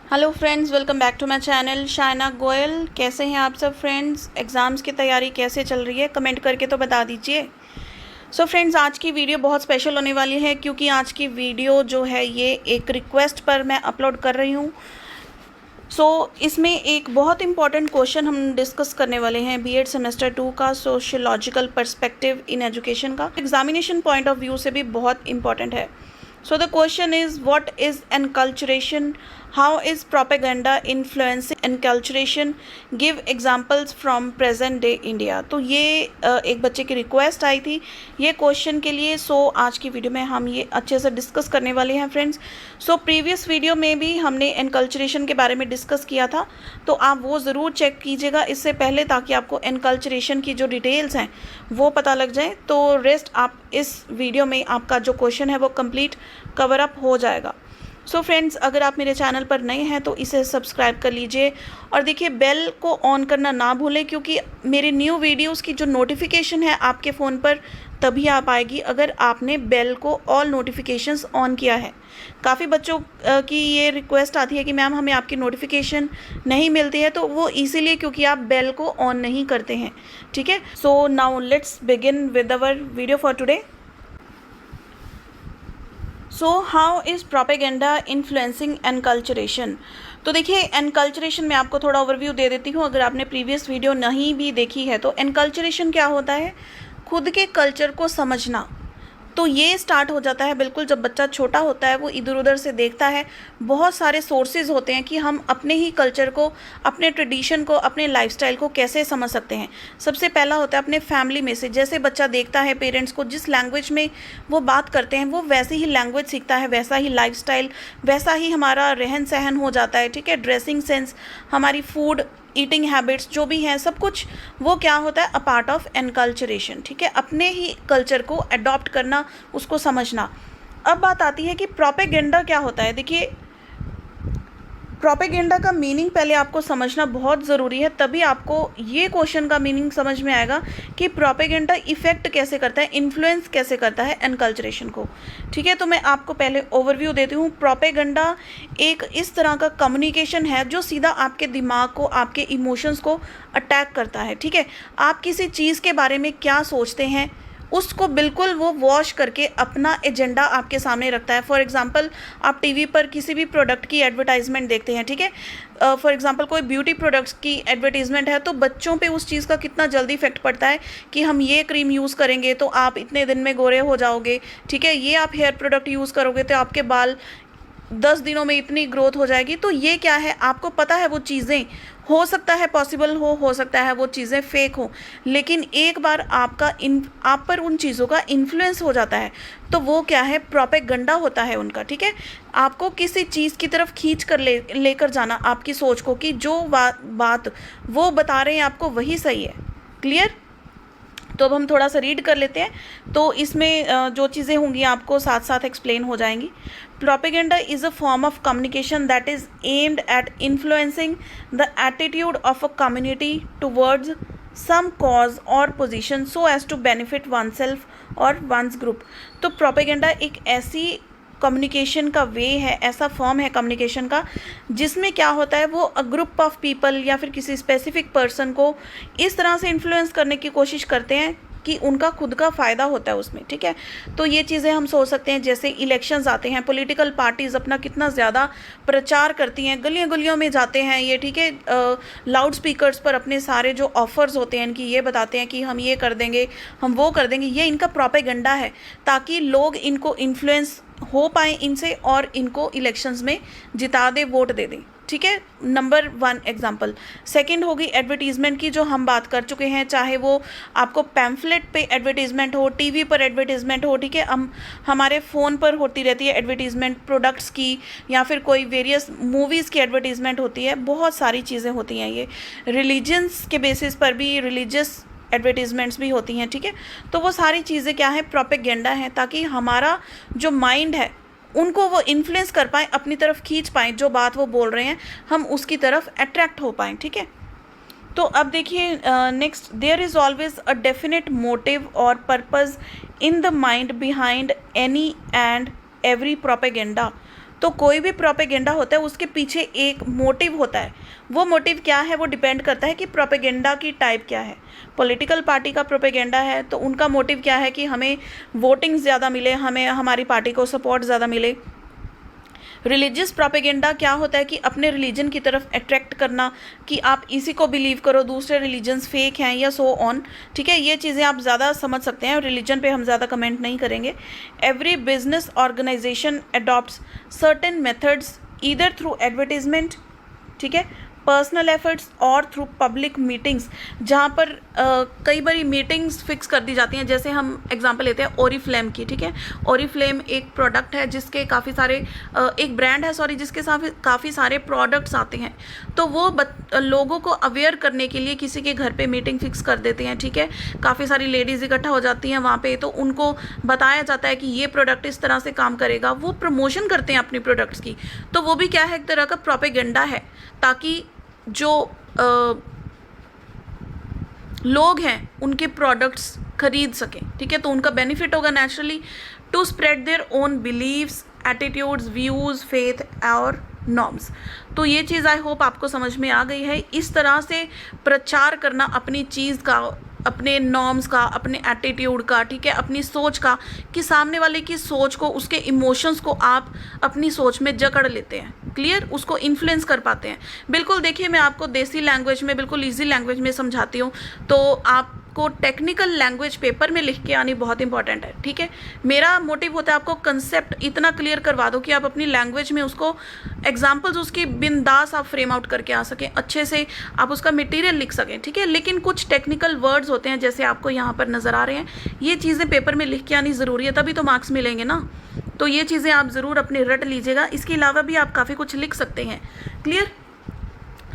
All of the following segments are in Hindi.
Hello friends, welcome back to my channel Shayna Goyal. कैसे हैं आप सब फ्रेंड्स? एग्ज़ाम्स की तैयारी कैसे चल रही है? कमेंट करके तो बता दीजिए। सो फ्रेंड्स, आज की वीडियो बहुत स्पेशल होने वाली है क्योंकि आज की वीडियो जो है ये एक रिक्वेस्ट पर मैं अपलोड कर रही हूँ। इसमें एक बहुत इंपॉर्टेंट क्वेश्चन हम डिस्कस करने वाले हैं बीएड सेमेस्टर 2 का सोशियोलॉजिकल पर्सपेक्टिव इन एजुकेशन का। एग्जामिनेशन पॉइंट ऑफ व्यू से भी बहुत इंपॉर्टेंट है। So the question is, what is enculturation? How is propaganda influencing enculturation? Give examples from present day India. तो ये एक बच्चे की रिक्वेस्ट आई थी ये क्वेश्चन के लिए। आज की वीडियो में हम ये अच्छे से डिस्कस करने वाले हैं फ्रेंड्स। प्रीवियस वीडियो में भी हमने एनकल्चरेशन के बारे में डिस्कस किया था, तो आप वो ज़रूर चेक कीजिएगा इससे पहले, ताकि आपको एनकल्चरेशन की जो डिटेल्स हैं वो पता लग जाए। तो रेस्ट आप इस वीडियो में आपका जो क्वेश्चन है वो कंप्लीट कवर अप हो जाएगा। फ्रेंड्स, अगर आप मेरे चैनल पर नए हैं तो इसे सब्सक्राइब कर लीजिए और देखिए बेल को ऑन करना ना भूलें, क्योंकि मेरे न्यू वीडियोस की जो नोटिफिकेशन है आपके फ़ोन पर तभी आ पाएगी अगर आपने बेल को ऑल नोटिफिकेशंस ऑन किया है। काफ़ी बच्चों की ये रिक्वेस्ट आती है कि मैम हमें आपकी नोटिफिकेशन नहीं मिलती है, तो वो इसीलिए क्योंकि आप बेल को ऑन नहीं करते हैं। ठीक है, so now let's begin with our video for today. How is propaganda influencing enculturation? तो देखिए, एनकल्चरेशन में आपको थोड़ा ओवरव्यू दे देती हूँ अगर आपने प्रीवियस वीडियो नहीं भी देखी है तो। एनकल्चरेशन क्या होता है? खुद के कल्चर को समझना। तो ये स्टार्ट हो जाता है बिल्कुल जब बच्चा छोटा होता है, वो इधर उधर से देखता है। बहुत सारे सोर्सेज होते हैं कि हम अपने ही कल्चर को, अपने ट्रेडिशन को, अपने लाइफस्टाइल को कैसे समझ सकते हैं। सबसे पहला होता है अपने फैमिली में से। जैसे बच्चा देखता है पेरेंट्स को, जिस लैंग्वेज में वो बात करते हैं वो वैसी ही लैंग्वेज सीखता है, वैसा ही लाइफस्टाइल, वैसा ही हमारा रहन सहन हो जाता है। ठीक है, ड्रेसिंग सेंस, हमारी फूड ईटिंग हैबिट्स जो भी हैं, सब कुछ वो क्या होता है? A part of enculturation. ठीक है, अपने ही कल्चर को अडॉप्ट करना, उसको समझना। अब बात आती है कि प्रोपेगेंडा क्या होता है। देखिए, प्रोपेगेंडा का मीनिंग पहले आपको समझना बहुत ज़रूरी है, तभी आपको ये क्वेश्चन का मीनिंग समझ में आएगा कि प्रोपेगेंडा इफ़ेक्ट कैसे करता है, इन्फ्लुएंस कैसे करता है एनकल्चरेशन को। ठीक है, तो मैं आपको पहले ओवरव्यू देती हूँ। प्रोपेगेंडा एक इस तरह का कम्युनिकेशन है जो सीधा आपके दिमाग को, आपके इमोशंस को अटैक करता है। ठीक है, आप किसी चीज़ के बारे में क्या सोचते हैं उसको बिल्कुल वो वॉश करके अपना एजेंडा आपके सामने रखता है। फॉर एग्जांपल, आप टीवी पर किसी भी प्रोडक्ट की एडवर्टाइजमेंट देखते हैं। ठीक है, फॉर एग्जांपल कोई ब्यूटी प्रोडक्ट्स की एडवर्टीज़मेंट है, तो बच्चों पे उस चीज़ का कितना जल्दी इफेक्ट पड़ता है कि हम ये क्रीम यूज़ करेंगे तो आप इतने दिन में गोरे हो जाओगे। ठीक है, ये आप हेयर प्रोडक्ट यूज़ करोगे तो आपके बाल 10 दिनों में इतनी ग्रोथ हो जाएगी। तो ये क्या है, आपको पता है वो चीज़ें हो सकता है पॉसिबल हो सकता है वो चीज़ें फेक हो, लेकिन एक बार आप पर उन चीज़ों का इन्फ्लुएंस हो जाता है तो वो क्या है? प्रोपेगेंडा होता है उनका। ठीक है, आपको किसी चीज़ की तरफ खींच कर लेकर जाना आपकी सोच को, कि जो बात वो बता रहे हैं आपको वही सही है। क्लियर? तो अब हम थोड़ा सा रीड कर लेते हैं, तो इसमें जो चीज़ें होंगी आपको साथ साथ एक्सप्लेन हो जाएंगी। Propaganda is a form of communication that is aimed at influencing the attitude of a community towards some cause or position so as to benefit oneself or one's group. तो प्रोपेगेंडा एक ऐसी कम्युनिकेशन का वे है, ऐसा फॉर्म है कम्युनिकेशन का, जिसमें क्या होता है, वो अ ग्रुप ऑफ पीपल या फिर किसी स्पेसिफिक पर्सन को इस तरह से इन्फ्लुएंस करने की कोशिश करते हैं कि उनका खुद का फ़ायदा होता है उसमें। ठीक है, तो ये चीज़ें हम सोच सकते हैं। जैसे इलेक्शंस आते हैं, पॉलिटिकल पार्टीज़ अपना कितना ज़्यादा प्रचार करती हैं, गलियों गलियों में जाते हैं ये। ठीक है, लाउड स्पीकर्स पर अपने सारे जो ऑफर्स होते हैं इनकी ये बताते हैं कि हम ये कर देंगे, हम वो कर देंगे। ये इनका प्रोपेगेंडा है ताकि लोग इनको इन्फ्लुएंस हो पाए इनसे और इनको इलेक्शंस में जिता दे, वोट दे दें। ठीक है, नंबर 1 एग्जाम्पल। सेकंड होगी एडवर्टीज़मेंट की, जो हम बात कर चुके हैं, चाहे वो आपको पैम्फलेट पे एडवर्टीज़मेंट हो, टीवी पर एडवर्टीज़मेंट हो। ठीक है, हमारे फ़ोन पर होती रहती है एडवर्टीज़मेंट प्रोडक्ट्स की, या फिर कोई वेरियस मूवीज़ की एडवर्टीज़मेंट होती है। बहुत सारी चीज़ें होती हैं। ये रिलीजन्स के बेसिस पर भी रिलीजियस एडवर्टीज़मेंट्स भी होती हैं। ठीक है, तो वो सारी चीज़ें क्या है? प्रोपेगेंडा है, ताकि हमारा जो माइंड है उनको वो इन्फ्लुएंस कर पाएँ, अपनी तरफ खींच पाएँ, जो बात वो बोल रहे हैं हम उसकी तरफ अट्रैक्ट हो पाएँ। ठीक है, तो अब देखिए next, there is always a definite motive or purpose in the mind behind any and every propaganda. तो कोई भी प्रोपेगेंडा होता है उसके पीछे एक मोटिव होता है। वो मोटिव क्या है वो डिपेंड करता है कि प्रोपेगेंडा की टाइप क्या है। पॉलिटिकल पार्टी का प्रोपेगेंडा है तो उनका मोटिव क्या है कि हमें वोटिंग ज़्यादा मिले, हमें हमारी पार्टी को सपोर्ट ज़्यादा मिले। रिलीजियस प्रोपेगेंडा क्या होता है कि अपने रिलीजन की तरफ अट्रैक्ट करना, कि आप इसी को बिलीव करो, दूसरे रिलीजन्स फेक हैं या सो ऑन। ठीक है, ये चीज़ें आप ज़्यादा समझ सकते हैं, रिलीजन पे हम ज़्यादा कमेंट नहीं करेंगे। Every business organisation adopts certain methods either through advertisement, ठीक है, पर्सनल एफर्ट्स और थ्रू पब्लिक मीटिंग्स, जहाँ पर कई बारी मीटिंग्स फिक्स कर दी जाती हैं। जैसे हम एग्जांपल लेते हैं ओरीफ्लेम की, ठीक है। ओरीफ्लेम एक प्रोडक्ट है जिसके काफ़ी सारे एक ब्रांड है सॉरी जिसके साथ काफ़ी सारे प्रोडक्ट्स आते हैं। तो वो लोगों को अवेयर करने के लिए किसी के घर पे मीटिंग फिक्स कर देते हैं, ठीक है। काफ़ी सारी लेडीज़ इकट्ठा हो जाती हैं वहाँ पे, तो उनको बताया जाता है कि ये प्रोडक्ट इस तरह से काम करेगा। वो प्रमोशन करते हैं अपनी प्रोडक्ट्स की, तो वो भी क्या है, एक तरह का प्रोपेगेंडा है, ताकि जो लोग हैं उनके प्रोडक्ट्स खरीद सकें, ठीक है। तो उनका बेनिफिट होगा naturally, to spread their own beliefs, attitudes, views, faith और नॉर्म्स। तो ये चीज़ आई होप आपको समझ में आ गई है। इस तरह से प्रचार करना अपनी चीज़ का, अपने नॉर्म्स का, अपने एटीट्यूड का, ठीक है, अपनी सोच का, कि सामने वाले की सोच को, उसके इमोशंस को आप अपनी सोच में जकड़ लेते हैं, क्लियर, उसको इन्फ्लुएंस कर पाते हैं। बिल्कुल देखिए, मैं आपको देसी लैंग्वेज में, बिल्कुल ईजी लैंग्वेज में समझाती हूँ, तो आपको टेक्निकल लैंग्वेज पेपर में लिख के आनी बहुत इंपॉर्टेंट है, ठीक है। मेरा मोटिव होता है आपको कंसेप्ट इतना क्लियर करवा दो कि आप अपनी लैंग्वेज में उसको एग्जाम्पल्स उसकी बिंदास आप फ्रेम आउट करके आ सकें, अच्छे से आप उसका मटेरियल लिख सकें, ठीक है। लेकिन कुछ टेक्निकल वर्ड्स होते हैं जैसे आपको यहाँ पर नज़र आ रहे हैं, ये चीज़ें पेपर में लिख के आनी ज़रूरी है, तभी तो मार्क्स मिलेंगे ना। तो ये चीज़ें आप ज़रूर अपने रट लीजिएगा। इसके अलावा भी आप काफ़ी कुछ लिख सकते हैं, clear.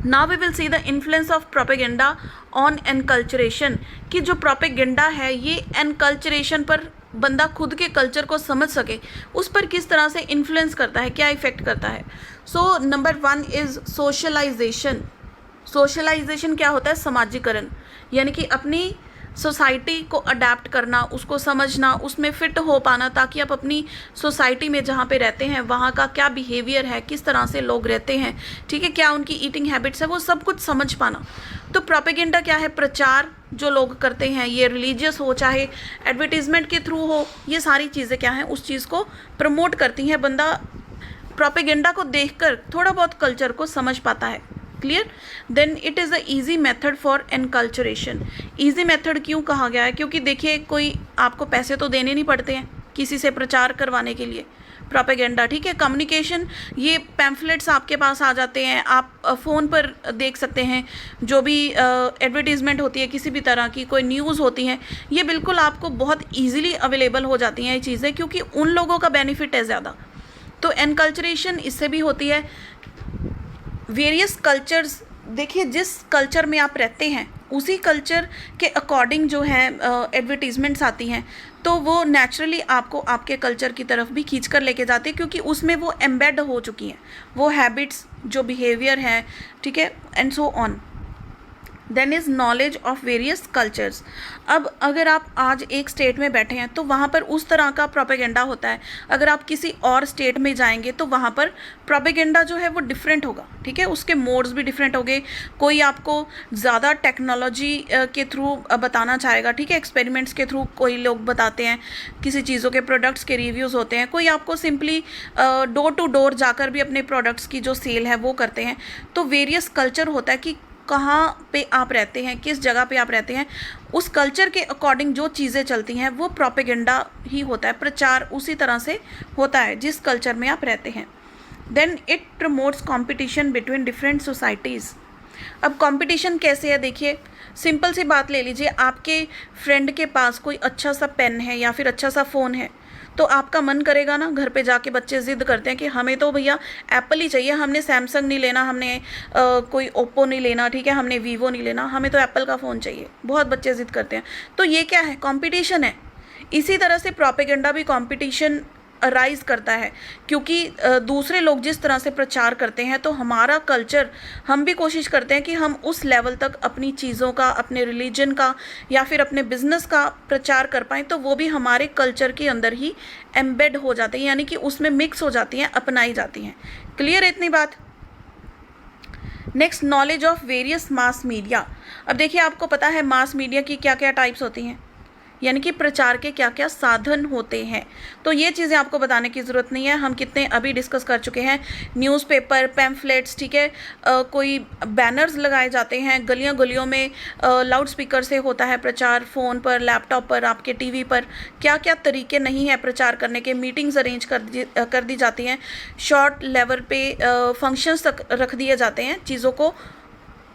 Now we will see the influence of propaganda on enculturation, कि जो प्रोपेगेंडा है ये एनकल्चरेशन पर, बंदा खुद के कल्चर को समझ सके, उस पर किस तरह से इन्फ्लुएंस करता है, क्या इफेक्ट करता है। So number 1 is socialisation. Socialisation क्या होता है, समाजीकरण, यानी कि अपनी सोसाइटी को अडेप्ट करना, उसको समझना, उसमें फ़िट हो पाना, ताकि आप अपनी सोसाइटी में जहाँ पे रहते हैं वहाँ का क्या बिहेवियर है, किस तरह से लोग रहते हैं, ठीक है, क्या उनकी ईटिंग हैबिट्स है, वो सब कुछ समझ पाना। तो प्रोपेगेंडा क्या है, प्रचार जो लोग करते हैं, ये रिलीजियस हो चाहे एडवर्टीज़मेंट के थ्रू हो, ये सारी चीज़ें क्या हैं, उस चीज़ को प्रमोट करती हैं। बंदा प्रोपेगेंडा को देखकर थोड़ा बहुत कल्चर को समझ पाता है, clear. Then it is a easy method for enculturation. Easy method क्यों कहा गया है, क्योंकि देखिए कोई आपको पैसे तो देने नहीं पड़ते हैं किसी से प्रचार करवाने के लिए, प्रोपेगेंडा, ठीक है। कम्युनिकेशन, ये पैम्फलेट्स आपके पास आ जाते हैं, आप फ़ोन पर देख सकते हैं, जो भी एडवर्टीज़मेंट होती है किसी भी तरह की, कोई न्यूज़ होती हैं, ये बिल्कुल आपको बहुत ईजिली अवेलेबल हो जाती हैं ये चीज़ें, क्योंकि उन लोगों का बेनिफिट है ज़्यादा। तो एनकल्चरेशन इससे भी होती है। वेरियस कल्चर्स, देखिए जिस कल्चर में आप रहते हैं उसी कल्चर के अकॉर्डिंग जो है एडवर्टीज़मेंट्स आती हैं, तो वो नेचुरली आपको आपके कल्चर की तरफ भी खींच कर लेके जाती है, क्योंकि उसमें वो एम्बेड हो चुकी हैं, वो हैबिट्स, जो बिहेवियर है, ठीक है, and so on. Then is knowledge of various cultures. अब अगर आप आज एक स्टेट में बैठे हैं तो वहाँ पर उस तरह का प्रोपेगेंडा होता है, अगर आप किसी और स्टेट में जाएंगे तो वहाँ पर प्रोपेगेंडा जो है वो डिफरेंट होगा, ठीक है, उसके मोड्स भी डिफरेंट होंगे। कोई आपको ज़्यादा टेक्नोलॉजी के थ्रू बताना चाहेगा, ठीक है, एक्सपेरिमेंट्स के थ्रू कोई लोग बताते हैं, किसी चीज़ों के प्रोडक्ट्स के रिव्यूज़ होते हैं, कोई आपको सिंपली डोर टू डोर जाकर भी अपने प्रोडक्ट्स की जो सेल है वो करते हैं। तो वेरियस कल्चर होता है कि कहाँ पे आप रहते हैं, किस जगह पे आप रहते हैं, उस कल्चर के अकॉर्डिंग जो चीज़ें चलती हैं वो प्रोपेगेंडा ही होता है, प्रचार उसी तरह से होता है जिस कल्चर में आप रहते हैं। Then it promotes competition between different societies. अब कंपटीशन कैसे है, देखिए सिंपल सी बात ले लीजिए, आपके फ्रेंड के पास कोई अच्छा सा पेन है या फिर अच्छा सा फ़ोन है, तो आपका मन करेगा ना, घर पे जाके बच्चे ज़िद करते हैं कि हमें तो भैया एप्पल ही चाहिए, हमने सैमसंग नहीं लेना, हमने कोई ओप्पो नहीं लेना, ठीक है, हमने वीवो नहीं लेना, हमें तो एप्पल का फ़ोन चाहिए, बहुत बच्चे ज़िद करते हैं। तो ये क्या है, कंपटीशन है। इसी तरह से प्रोपेगेंडा भी कंपटीशन अराइज करता है, क्योंकि दूसरे लोग जिस तरह से प्रचार करते हैं तो हमारा कल्चर, हम भी कोशिश करते हैं कि हम उस लेवल तक अपनी चीज़ों का, अपने रिलीजन का या फिर अपने बिजनेस का प्रचार कर पाएँ, तो वो भी हमारे कल्चर के अंदर ही एम्बेड हो जाते हैं, यानी कि उसमें मिक्स हो जाती हैं, अपनाई जाती हैं। क्लियर है इतनी बात? Next, knowledge of various mass media. अब देखिए, आपको पता है मास मीडिया की क्या क्या टाइप्स होती हैं, यानी कि प्रचार के क्या क्या साधन होते हैं। तो ये चीज़ें आपको बताने की ज़रूरत नहीं है, हम कितने अभी डिस्कस कर चुके हैं। न्यूज़पेपर, पैम्फलेट्स, ठीक है, कोई बैनर्स लगाए जाते हैं गलियों गलियों में, लाउड स्पीकर से होता है प्रचार, फ़ोन पर, लैपटॉप पर, आपके टीवी पर, क्या क्या तरीके नहीं है प्रचार करने के। मीटिंग्स अरेंज कर दी जाती हैं, शॉर्ट लेवल पे फंक्शंस तक रख दिए जाते हैं चीज़ों को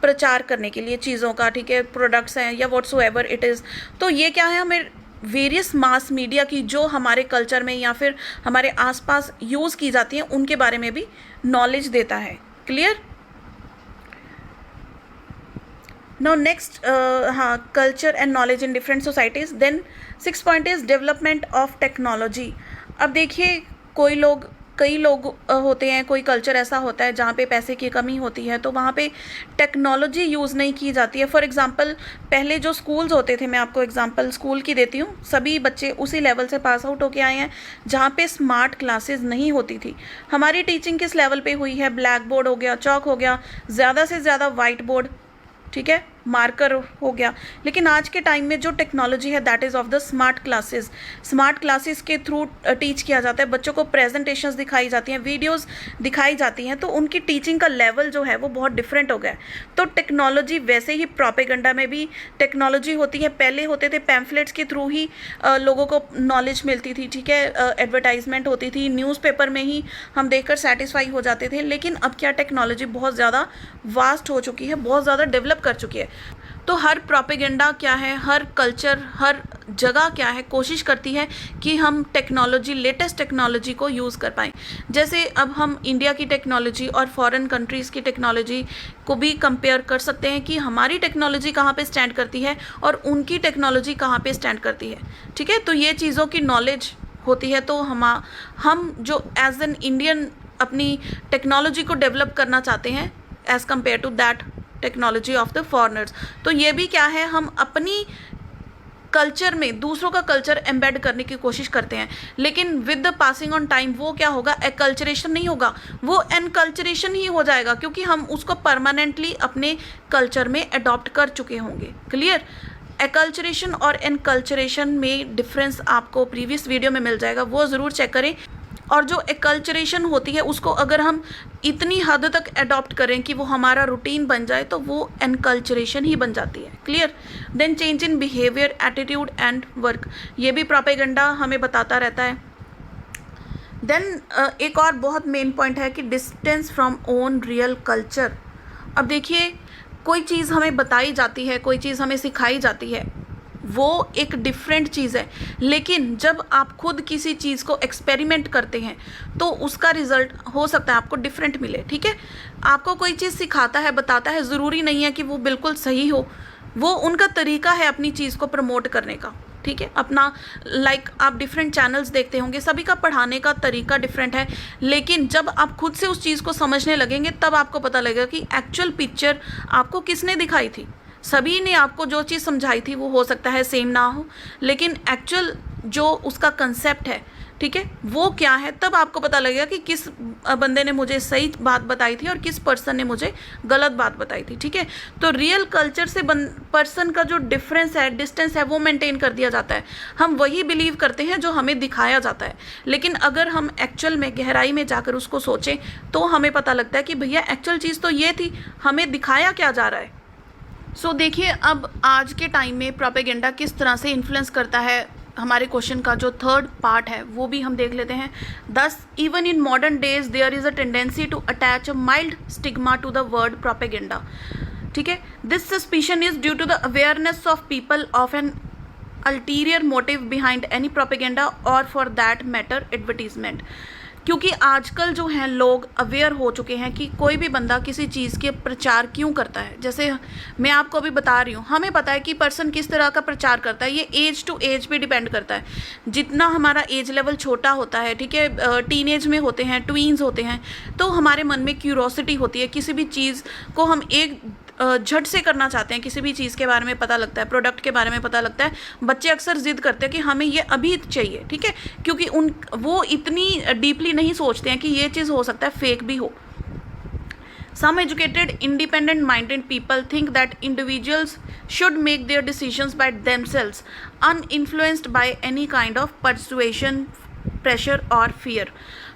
प्रचार करने के लिए, चीज़ों का, ठीक है, प्रोडक्ट्स हैं या व्हाट्सोएवर इट इज़। तो ये क्या है, हमें वेरियस मास मीडिया की जो हमारे कल्चर में या फिर हमारे आसपास यूज़ की जाती हैं उनके बारे में भी नॉलेज देता है। क्लियर? नाउ नेक्स्ट, हाँ, culture and knowledge in different societies. Then 6 point is development of technology. अब देखिए, कई लोग होते हैं, कोई कल्चर ऐसा होता है जहाँ पे पैसे की कमी होती है, तो वहाँ पे टेक्नोलॉजी यूज़ नहीं की जाती है। फॉर एग्जांपल, पहले जो स्कूल्स होते थे, मैं आपको एग्जांपल स्कूल की देती हूँ, सभी बच्चे उसी लेवल से पास आउट होके आए हैं जहाँ पे स्मार्ट क्लासेस नहीं होती थी। हमारी टीचिंग किस लेवल पे हुई है? ब्लैक बोर्ड हो गया, चौक हो गया, ज़्यादा से ज़्यादा वाइट बोर्ड, ठीक है, मार्कर हो गया। लेकिन आज के टाइम में जो टेक्नोलॉजी है that is of the smart classes. Smart classes के थ्रू टीच किया जाता है, बच्चों को प्रेजेंटेशंस दिखाई जाती हैं, वीडियोस दिखाई जाती हैं, तो उनकी टीचिंग का लेवल जो है वो बहुत डिफरेंट हो गया है। तो टेक्नोलॉजी, वैसे ही प्रोपेगेंडा में भी टेक्नोलॉजी होती है। पहले होते थे पैम्फलेट्स के थ्रू ही लोगों को नॉलेज मिलती थी, ठीक है, एडवर्टाइजमेंट होती थी, न्यूज़पेपर में ही हम देखकर सेटिस्फाई हो जाते थे। लेकिन अब क्या, टेक्नोलॉजी बहुत ज़्यादा वास्ट हो चुकी है, बहुत ज़्यादा डेवलप कर चुकी है। तो हर प्रोपेगेंडा क्या है, हर कल्चर, हर जगह क्या है, कोशिश करती है कि हम टेक्नोलॉजी, लेटेस्ट टेक्नोलॉजी को यूज़ कर पाएँ। जैसे अब हम इंडिया की टेक्नोलॉजी और फॉरेन कंट्रीज़ की टेक्नोलॉजी को भी कंपेयर कर सकते हैं कि हमारी टेक्नोलॉजी कहाँ पे स्टैंड करती है और उनकी टेक्नोलॉजी कहाँ पे स्टैंड करती है, ठीक है। तो ये चीज़ों की नॉलेज होती है। तो हम जो एज एन इंडियन अपनी टेक्नोलॉजी को डेवलप करना चाहते हैं as compare to that technology of the foreigners, तो ये भी क्या है, हम अपनी कल्चर में दूसरों का कल्चर एम्बेड करने की कोशिश करते हैं। लेकिन with the passing on time वो क्या होगा, एक्लचरेशन नहीं होगा, वो एनकल्चरेशन ही हो जाएगा, क्योंकि हम उसको परमानेंटली अपने कल्चर में अडॉप्ट कर चुके होंगे। क्लियर? एक्लचरेशन और एनकल्चरेशन में डिफरेंस आपको प्रीवियस वीडियो में मिल जाएगा, वो ज़रूर चेक करें। और जो एक्लचरेशन होती है उसको अगर हम इतनी हद तक अडॉप्ट करें कि वो हमारा रूटीन बन जाए तो वो एनकल्चरेशन ही बन जाती है। Clear? Then change in behaviour, attitude and work, ये भी प्रोपेगेंडा हमें बताता रहता है। देन एक और बहुत मेन पॉइंट है कि distance from own real culture. अब देखिए, कोई चीज़ हमें बताई जाती है, कोई चीज़ हमें सिखाई जाती है, वो एक डिफरेंट चीज़ है। लेकिन जब आप खुद किसी चीज़ को एक्सपेरिमेंट करते हैं तो उसका रिजल्ट हो सकता है आपको डिफरेंट मिले, ठीक है। आपको कोई चीज़ सिखाता है, बताता है, ज़रूरी नहीं है कि वो बिल्कुल सही हो, वो उनका तरीका है अपनी चीज़ को प्रमोट करने का, ठीक है, अपना। लाइक आप डिफरेंट चैनल्स देखते होंगे, सभी का पढ़ाने का तरीका डिफरेंट है। लेकिन जब आप खुद से उस चीज़ को समझने लगेंगे तब आपको पता लगेगा कि एक्चुअल पिक्चर आपको किसने दिखाई थी। सभी ने आपको जो चीज़ समझाई थी वो हो सकता है सेम ना हो, लेकिन एक्चुअल जो उसका कंसेप्ट है, ठीक है, वो क्या है, तब आपको पता लगेगा कि किस बंदे ने मुझे सही बात बताई थी और किस पर्सन ने मुझे गलत बात बताई थी, ठीक है। तो रियल कल्चर से पर्सन का जो डिफरेंस है, डिस्टेंस है, वो मेंटेन कर दिया जाता है। हम वही बिलीव करते हैं जो हमें दिखाया जाता है। लेकिन अगर हम एक्चुअल में गहराई में जाकर उसको सोचें तो हमें पता लगता है कि भैया एक्चुअल चीज़ तो ये थी, हमें दिखाया क्या जा रहा है। सो देखिए, अब आज के टाइम में प्रोपेगेंडा किस तरह से इन्फ्लुएंस करता है, हमारे क्वेश्चन का जो थर्ड पार्ट है वो भी हम देख लेते हैं। Thus, even in modern days there is a tendency to attach a mild stigma to the word propaganda, ठीक है। This suspicion is due to the awareness of people of an ulterior motive behind any propaganda और फॉर दैट मैटर एडवर्टीजमेंट। क्योंकि आजकल जो हैं लोग अवेयर हो चुके हैं कि कोई भी बंदा किसी चीज़ के प्रचार क्यों करता है। जैसे मैं आपको अभी बता रही हूँ, हमें पता है कि पर्सन किस तरह का प्रचार करता है, ये एज टू एज पे डिपेंड करता है। जितना हमारा एज लेवल छोटा होता है, ठीक है, टीनेज में होते हैं, ट्वीन्स होते हैं, तो हमारे मन में क्यूरोसिटी होती है, किसी भी चीज़ को हम एक झट से करना चाहते हैं। किसी भी चीज़ के बारे में पता लगता है, प्रोडक्ट के बारे में पता लगता है, बच्चे अक्सर जिद करते हैं कि हमें ये अभी चाहिए, ठीक है, क्योंकि वो इतनी डीपली नहीं सोचते हैं कि ये चीज़ हो सकता है फेक भी हो। Some educated, independent minded people think that individuals should make their decisions by themselves, uninfluenced by any kind of persuasion, pressure or fear.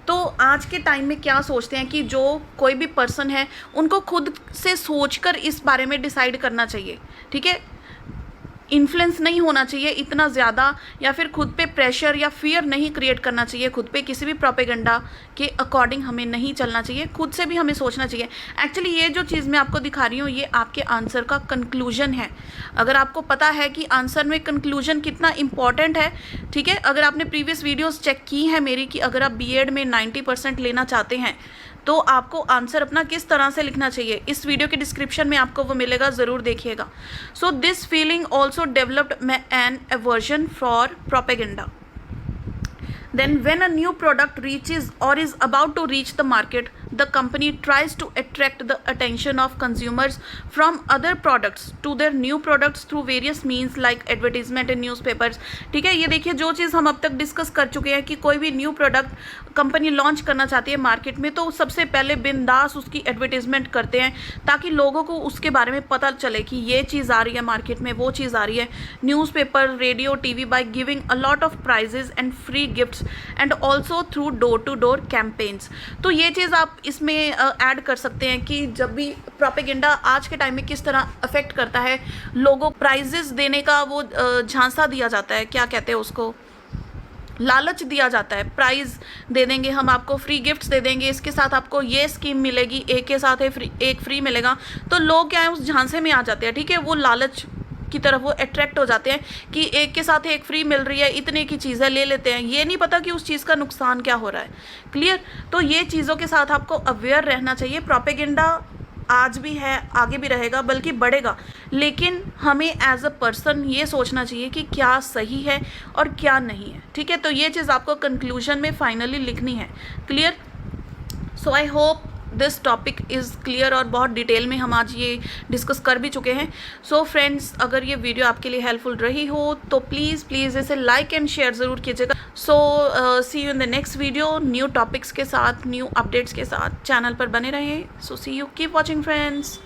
तो आज के टाइम में क्या सोचते हैं कि जो कोई भी पर्सन है उनको खुद से सोचकर इस बारे में डिसाइड करना चाहिए, ठीक है, इन्फ्लुएंस नहीं होना चाहिए इतना ज़्यादा, या फिर खुद पे प्रेशर या फियर नहीं क्रिएट करना चाहिए, खुद पे किसी भी प्रोपेगेंडा के अकॉर्डिंग हमें नहीं चलना चाहिए, खुद से भी हमें सोचना चाहिए। एक्चुअली ये जो चीज़ मैं आपको दिखा रही हूँ ये आपके आंसर का कंक्लूजन है। अगर आपको पता है कि आंसर में कंक्लूजन कितना इंपॉर्टेंट है, ठीक है, अगर आपने प्रीवियस वीडियोज़ चेक की हैं मेरी कि अगर आप बीएड में 90% लेना चाहते हैं तो आपको आंसर अपना किस तरह से लिखना चाहिए, इस वीडियो के डिस्क्रिप्शन में आपको वो मिलेगा, ज़रूर देखिएगा। So this feeling also developed N aversion for propaganda. Then when a new product reaches or is about to reach the market, the company tries to attract the attention of consumers from other products to their new products through various means like advertisement in newspapers। ठीक है, ये देखिए जो चीज़ हम अब तक डिस्कस कर चुके हैं कि कोई भी न्यू प्रोडक्ट कंपनी लॉन्च करना चाहती है मार्केट में तो सबसे पहले बिंदास उसकी एडवर्टीजमेंट करते हैं ताकि लोगों को उसके बारे में पता चले कि ये चीज़ आ रही है मार्केट में, वो चीज़ आ रही है। Newspaper, radio, TV, by giving a lot of prizes and free gifts and also through door to door campaigns. तो ये चीज़ आप इसमें ऐड कर सकते हैं कि जब भी प्रोपेगेंडा आज के टाइम में किस तरह अफेक्ट करता है, लोगों को प्राइजेस देने का वो झांसा दिया जाता है, क्या कहते हैं उसको, लालच दिया जाता है, प्राइज़ दे देंगे हम आपको, फ्री गिफ्ट्स दे देंगे, इसके साथ आपको ये स्कीम मिलेगी, एक के साथ एक फ्री मिलेगा। तो लोग क्या है उस झांसे में आ जाते हैं, ठीक है, वो लालच की तरफ वो अट्रैक्ट हो जाते हैं कि एक के साथ एक फ्री मिल रही है, इतने की चीज़ें ले लेते हैं, ये नहीं पता कि उस चीज़ का नुकसान क्या हो रहा है। क्लियर? तो ये चीज़ों के साथ आपको अवेयर रहना चाहिए। प्रोपेगेंडा आज भी है, आगे भी रहेगा, बल्कि बढ़ेगा, लेकिन हमें एज अ पर्सन ये सोचना चाहिए कि क्या सही है और क्या नहीं है, ठीक है। तो ये चीज़ आपको कंक्लूजन में फाइनली लिखनी है। Clear? So I hope this topic is clear, और बहुत डिटेल में हम आज ये डिस्कस कर भी चुके हैं। सो फ्रेंड्स, अगर ये वीडियो आपके लिए हेल्पफुल रही हो तो प्लीज़ इसे लाइक एंड शेयर ज़रूर कीजिएगा। So see you in the next video, new topics के साथ, न्यू अपडेट्स के साथ। चैनल पर बने रहें। सो see you, keep watching friends.